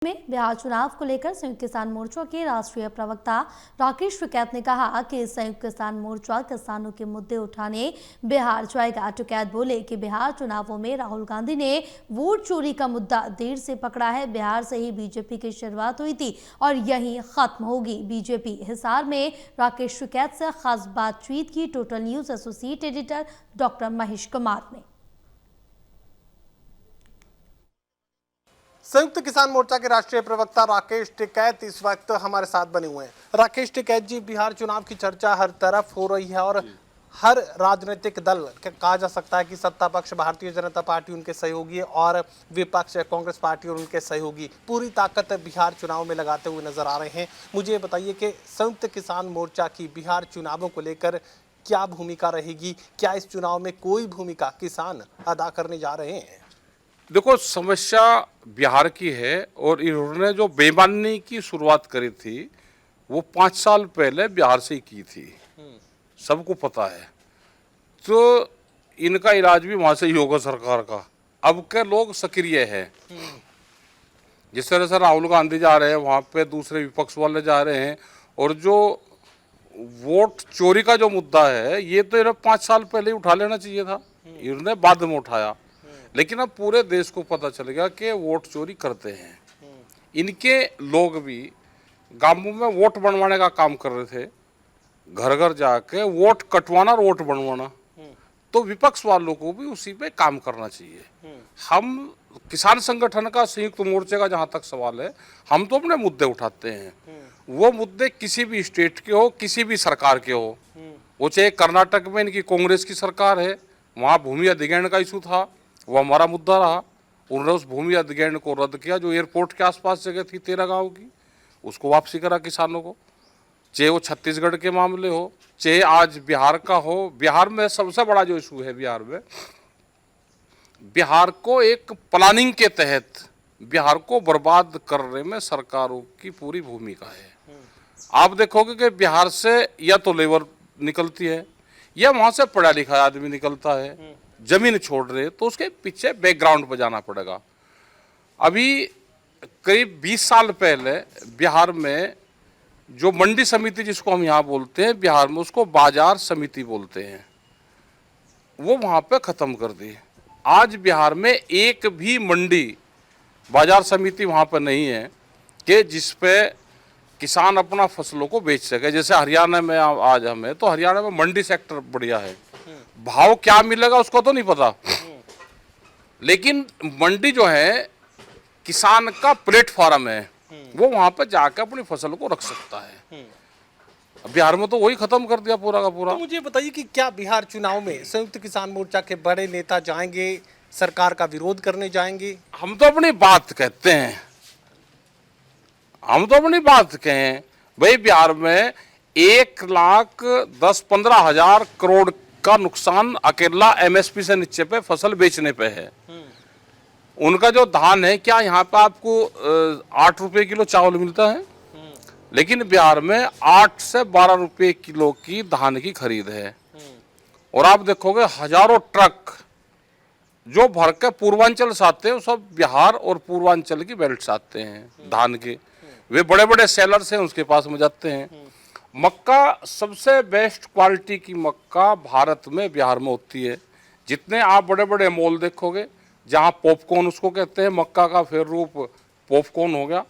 में बिहार चुनाव को लेकर संयुक्त किसान मोर्चा के राष्ट्रीय प्रवक्ता राकेश टिकैत ने कहा कि संयुक्त किसान मोर्चा किसानों के मुद्दे उठाने बिहार जाएगा। टिकैत बोले कि बिहार चुनावों में राहुल गांधी ने वोट चोरी का मुद्दा देर से पकड़ा है। बिहार से ही बीजेपी की शुरुआत हुई थी और यही खत्म होगी। बीजेपी हिसार में राकेश टिकैत से खास बातचीत की total news associate editor doctor Mahesh Kumar ने। संयुक्त किसान मोर्चा के राष्ट्रीय प्रवक्ता राकेश टिकैत इस वक्त हमारे साथ बने हुए हैं। राकेश टिकैत जी, बिहार चुनाव की चर्चा हर तरफ हो रही है और हर राजनीतिक दल कहा जा सकता है कि सत्ता पक्ष भारतीय जनता पार्टी उनके सहयोगी और विपक्ष कांग्रेस पार्टी और उनके सहयोगी पूरी ताकत बिहार चुनाव में लगाते हुए नजर आ रहे हैं। मुझे बताइए कि संयुक्त किसान मोर्चा की बिहार चुनावों को लेकर क्या भूमिका रहेगी? क्या इस चुनाव में कोई भूमिका किसान अदा करने जा रहे हैं? देखो, समस्या बिहार की है और इन्होंने जो बेईमानी की शुरुआत करी थी वो 5 साल पहले बिहार से ही की थी, सबको पता है। तो इनका इलाज भी वहां से ही होगा सरकार का। अब के लोग सक्रिय हैं, जिस तरह से राहुल गांधी जा रहे हैं वहां पे दूसरे विपक्ष वाले जा रहे हैं। और जो वोट चोरी का जो मुद्दा है ये तो इन्हें 5 साल पहले ही उठा लेना चाहिए था, इन्होंने बाद में उठाया। लेकिन अब पूरे देश को पता चल गया कि वोट चोरी करते हैं। इनके लोग भी गांवों में वोट बनवाने का काम कर रहे थे, घर घर जाके वोट कटवाना और वोट बनवाना। तो विपक्ष वालों को भी उसी पे काम करना चाहिए। हम किसान संगठन का, संयुक्त मोर्चे का जहां तक सवाल है, हम तो अपने मुद्दे उठाते हैं। वो मुद्दे किसी भी स्टेट के हो, किसी भी सरकार के हो। वो चाहे कर्नाटक में इनकी कांग्रेस की सरकार है, वहाँ भूमि अधिग्रहण का इशू था, वो हमारा मुद्दा रहा। उन्होंने उस भूमि अधिग्रहण को रद्द किया। जो एयरपोर्ट के आसपास जगह थी 13 गांव की, उसको वापसी करा किसानों को। चाहे वो छत्तीसगढ़ के मामले हो, चाहे आज बिहार का हो। बिहार में सबसे बड़ा जो इशू है, बिहार में बिहार को एक प्लानिंग के तहत बिहार को बर्बाद करने में सरकारों की पूरी भूमिका है। आप देखोगे कि बिहार से या तो लेबर निकलती है या वहां से पढ़ा लिखा आदमी निकलता है, जमीन छोड़ रहे, तो उसके पीछे बैकग्राउंड पर जाना पड़ेगा। अभी करीब 20 साल पहले बिहार में जो मंडी समिति, जिसको हम यहाँ बोलते हैं, बिहार में उसको बाजार समिति बोलते हैं, वो वहाँ पे ख़त्म कर दी। आज बिहार में एक भी मंडी बाजार समिति वहाँ पर नहीं है कि जिस पे किसान अपना फसलों को बेच सके। जैसे हरियाणा में आज हमें, तो हरियाणा में मंडी सेक्टर बढ़िया है, भाव क्या मिलेगा उसको तो नहीं पता, लेकिन मंडी जो है किसान का प्लेटफॉर्म है, वो वहां पर जाकर अपनी फसल को रख सकता है। बिहार में तो वही खत्म कर दिया पूरा का पूरा। तो मुझे बताइए कि क्या बिहार चुनाव में संयुक्त किसान मोर्चा के बड़े नेता जाएंगे, सरकार का विरोध करने जाएंगे? हम तो अपनी बात कहते हैं, हम तो अपनी बात कहें भाई। बिहार में 1,10-15,000 करोड़ का नुकसान अकेला एमएसपी से नीचे पे फसल बेचने पे है। उनका जो धान है, क्या यहाँ पे आपको 8 रुपए किलो चावल मिलता है? लेकिन बिहार में 8 से 12 रुपए किलो की धान की खरीद है। और आप देखोगे हजारों ट्रक जो भर के पूर्वांचल से आते हैं, वो सब बिहार और पूर्वांचल की बेल्ट से आते हैं धान के। वे बड़े बड़े सेलर्स हैं, उसके पास में जाते हैं। मक्का, सबसे बेस्ट क्वालिटी की मक्का भारत में बिहार में होती है। जितने आप बड़े बड़े मॉल देखोगे, जहाँ पॉपकॉर्न उसको कहते हैं, मक्का का फेर रूप पॉपकॉर्न हो गया,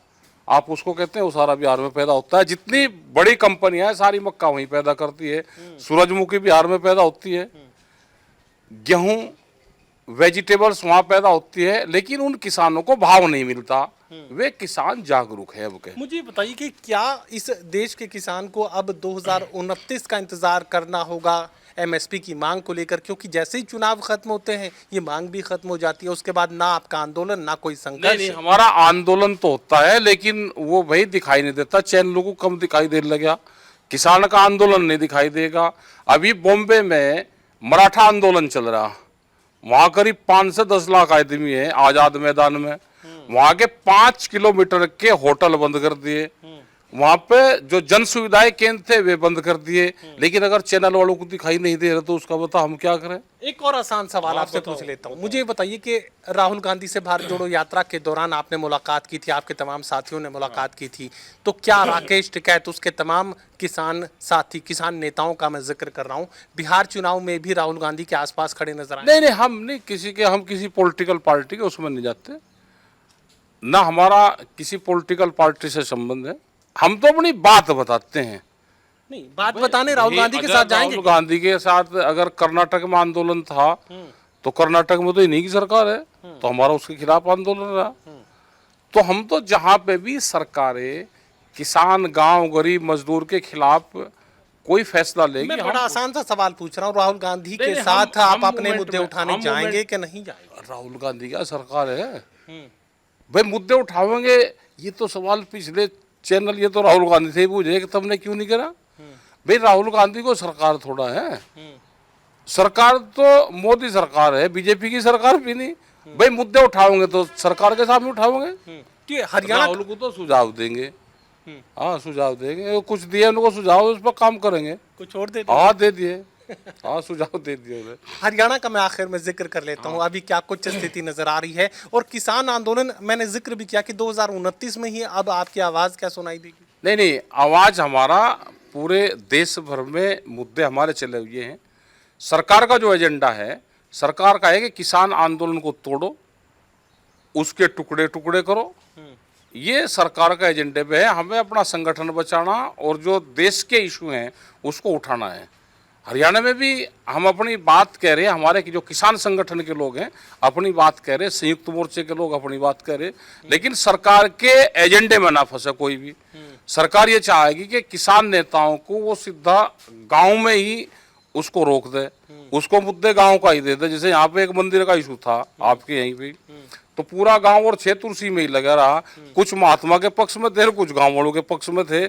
आप उसको कहते हैं, वो सारा बिहार में पैदा होता है। जितनी बड़ी कंपनियां हैं सारी मक्का वहीं पैदा करती है। सूरजमुखी बिहार में पैदा होती है, गेहूं, वेजिटेबल्स वहाँ पैदा होती है। लेकिन उन किसानों को भाव नहीं मिलता। वे किसान जागरूक है। अब मुझे बताइए कि क्या इस देश के किसान को अब 2029 का इंतजार करना होगा एमएसपी की मांग को लेकर? क्योंकि जैसे ही चुनाव खत्म होते हैं ये मांग भी खत्म हो जाती है, उसके बाद ना आपका आंदोलन, ना कोई संघर्ष। नहीं, हमारा आंदोलन तो होता है, लेकिन वो भाई दिखाई नहीं देता। चैन लोगों को कम दिखाई देने लगा, किसान का आंदोलन नहीं दिखाई देगा। अभी बॉम्बे में मराठा आंदोलन चल रहा, वहां करीब 5 से 10 लाख आदमी है आजाद मैदान में। वहां के 5 किलोमीटर के होटल बंद कर दिए, वहां पे जो जन सुविधाएं केंद्र थे वे बंद कर दिए, लेकिन अगर चैनल वालों को दिखाई नहीं दे रहा तो उसका बता हम क्या करें। एक और आसान सवाल आपसे पूछ लेता हूँ, मुझे ये बताइए कि राहुल गांधी से भारत जोड़ो यात्रा के दौरान आपने मुलाकात की थी, आपके तमाम साथियों ने मुलाकात की थी, तो क्या राकेश टिकैत उसके तमाम किसान साथी, किसान नेताओं का मैं जिक्र कर रहा हूँ, बिहार चुनाव में भी राहुल गांधी के आसपास खड़े नजर आए? नहीं नहीं, हम नहीं हम किसी पॉलिटिकल पार्टी के उसमें नहीं जाते, ना हमारा किसी पॉलिटिकल पार्टी से संबंध है। हम तो अपनी बात बताते हैं। नहीं, बात बताने राहुल गांधी के साथ जाएंगे? राहुल गांधी के साथ अगर कर्नाटक में आंदोलन था तो कर्नाटक में तो इन्हीं की सरकार है, तो हमारा उसके खिलाफ आंदोलन रहा। तो हम तो जहां पे भी सरकारें किसान, गांव, गरीब, मजदूर के खिलाफ कोई फैसला लेगी। मैं बड़ा आसान सा सवाल पूछ रहा हूँ, राहुल गांधी के साथ आप अपने मुद्दे उठाने जाएंगे कि नहीं जाएंगे? राहुल गांधी का सरकार है भाई, मुद्दे उठावेंगे। ये तो सवाल पिछले चैनल, ये तो राहुल गांधी से ही पूछे कि तुमने क्यों नहीं करा। भाई राहुल गांधी को सरकार थोड़ा है, सरकार तो मोदी सरकार है, बीजेपी की सरकार भी नहीं। भाई मुद्दे उठाओगे तो सरकार के सामने उठाओगे। हरियाणा राहुल को तो सुझाव देंगे, हाँ सुझाव देंगे, कुछ दिए उनको सुझाव, उस पर काम करेंगे। कुछ और दे हाँ दे दिए, हाँ सुझाव दे दिए उन्हें। हरियाणा का मैं आखिर में जिक्र कर लेता हूँ, अभी क्या कुछ स्थिति नजर आ रही है, और किसान आंदोलन मैंने जिक्र भी किया कि 2029 में ही अब आपकी आवाज क्या सुनाई देगी? नहीं नहीं, आवाज हमारा पूरे देश भर में मुद्दे हमारे चले हुए हैं। सरकार का जो एजेंडा है, सरकार का है कि किसान आंदोलन को तोड़ो, उसके टुकड़े टुकड़े करो, ये सरकार का एजेंडे पे है। हमें अपना संगठन बचाना और जो देश के इशू हैं उसको उठाना है। हरियाणा में भी हम अपनी बात कह रहे हैं, हमारे जो किसान संगठन के लोग हैं अपनी बात कह रहे हैं, संयुक्त मोर्चे के लोग अपनी बात कह रहे हैं, लेकिन सरकार के एजेंडे में ना फंसे कोई भी। सरकार ये चाहेगी कि किसान नेताओं को वो सीधा गांव में ही उसको रोक दे, उसको मुद्दे गांव का ही दे दे। जैसे यहाँ पे एक मंदिर का इशू था आपके यहीं पे, तो पूरा गांव और क्षेत्र उसी में ही लगा रहा। कुछ महात्मा के पक्ष में थे, कुछ गांव वालों के पक्ष में थे।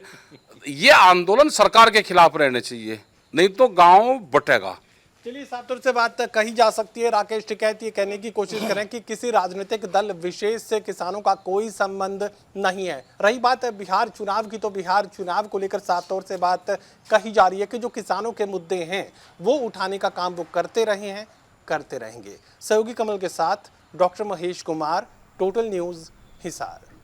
ये आंदोलन सरकार के खिलाफ रहने चाहिए, नहीं तो गांव बटेगा। चलिए, साफ तौर से बात कही जा सकती है। राकेश टिकैत ये कहने की कोशिश करें कि किसी राजनीतिक दल विशेष से किसानों का कोई संबंध नहीं है। रही बात बिहार चुनाव की, तो बिहार चुनाव को लेकर साफ तौर से बात कही जा रही है कि जो किसानों के मुद्दे हैं वो उठाने का काम वो करते रहे हैं, करते रहेंगे। सहयोगी कमल के साथ doctor Mahesh Kumar, total news, Hisar.